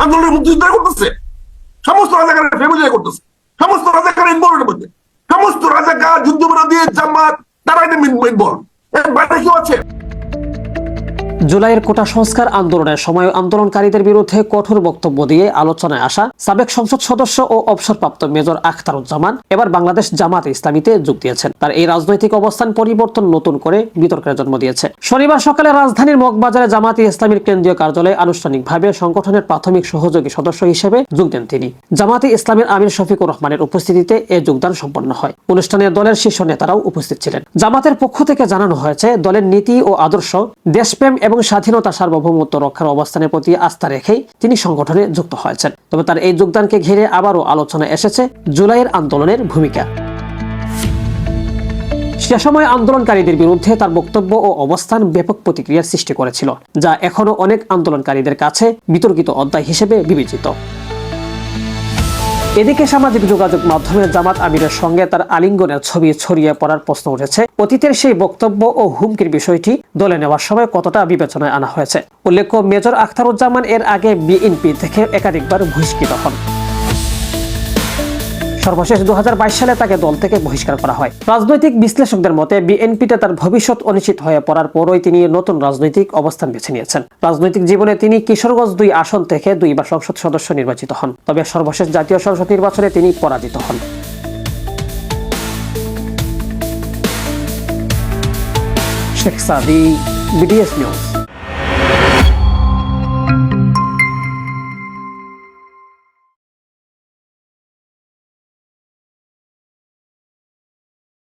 আন্দোলনের মুক্তিযোদ্ধা করতেছে, সমস্ত রাজাকারের ফ্যামিলি করতেছে, সমস্ত রাজাকার ইনভলভের মধ্যে, সমস্ত রাজাকার যুদ্ধবিরোধী জামাত তারা এটা ইনভলভ। এর বাইরে কেউ আছে? জুলাইয়ের কোটা সংস্কার আন্দোলনের সময় আন্দোলনকারীদের বিরুদ্ধে কঠোর বক্তব্য দিয়ে আলোচনায় আসা সাবেক সংসদ সদস্য ও অবসরপ্রাপ্ত মেজর আখতারুজ্জামান এবার বাংলাদেশ জামাতে ইসলামীতে যোগ দিয়েছেন। তার এই রাজনৈতিক অবস্থান পরিবর্তন নতুন করে বিতর্কের জন্ম দিয়েছে। শনিবার সকালে রাজধানীর মগবাজারে জামাতে ইসলামীর কেন্দ্রীয় কার্যালয়ে আনুষ্ঠানিকভাবে সংগঠনের প্রাথমিক সহযোগী সদস্য হিসেবে যোগ দেন তিনি। জামাতে ইসলামীর আমির শফিকুর রহমানের উপস্থিতিতে এ যোগদান সম্পন্ন হয়। অনুষ্ঠানে দলের শীর্ষ নেতারাও উপস্থিত ছিলেন। জামাতের পক্ষ থেকে জানানো হয়েছে, দলের নীতি ও আদর্শ, দেশপ্রেম এবং স্বাধীনতা সার্বভৌমত্ব রক্ষার অবস্থানের প্রতি আস্থা রেখেই তিনি সংগঠনে যুক্ত হয়েছেন। তবে তার এই যোগদানকে ঘিরে আবারও আলোচনা এসেছে জুলাইয়ের আন্দোলনের ভূমিকা। সে সময় আন্দোলনকারীদের বিরুদ্ধে তার বক্তব্য ও অবস্থান ব্যাপক প্রতিক্রিয়ার সৃষ্টি করেছিল, যা এখনো অনেক আন্দোলনকারীদের কাছে বিতর্কিত অধ্যায় হিসেবে বিবেচিত। এদিকে সামাজিক যোগাযোগ মাধ্যমে জামাত আমিরের সঙ্গে তার আলিঙ্গনের ছবি ছড়িয়ে পড়ার প্রশ্ন উঠেছে। অতীতের সেই বক্তব্য ও হুমকির বিষয়টি দলে নেওয়ার সময় কতটা বিবেচনায় আনা হয়েছে। উল্লেখ্য, মেজর আখতারুজ্জামান এর আগে বিএনপি থেকে একাধিকবার বহিষ্কৃত হন। সর্বশেষ 2022 সালে তাকে দল থেকে বহিষ্কার করা হয়। রাজনৈতিক বিশ্লেষকদের মতে বিএনপিতে তার ভবিষ্যৎ অনিশ্চিত হয়ে পড়ার পরই তিনি নতুন রাজনৈতিক অবস্থান বেছে নিয়েছেন। রাজনৈতিক জীবনে তিনি কিশোরগঞ্জ 2 আসন থেকে 2 বার সংসদ সদস্য নির্বাচিত হন। তবে সর্বশেষ জাতীয় সংসদ নির্বাচনে তিনি পরাজিত হন। শেখ সাদি, বিডিএস নিউজ।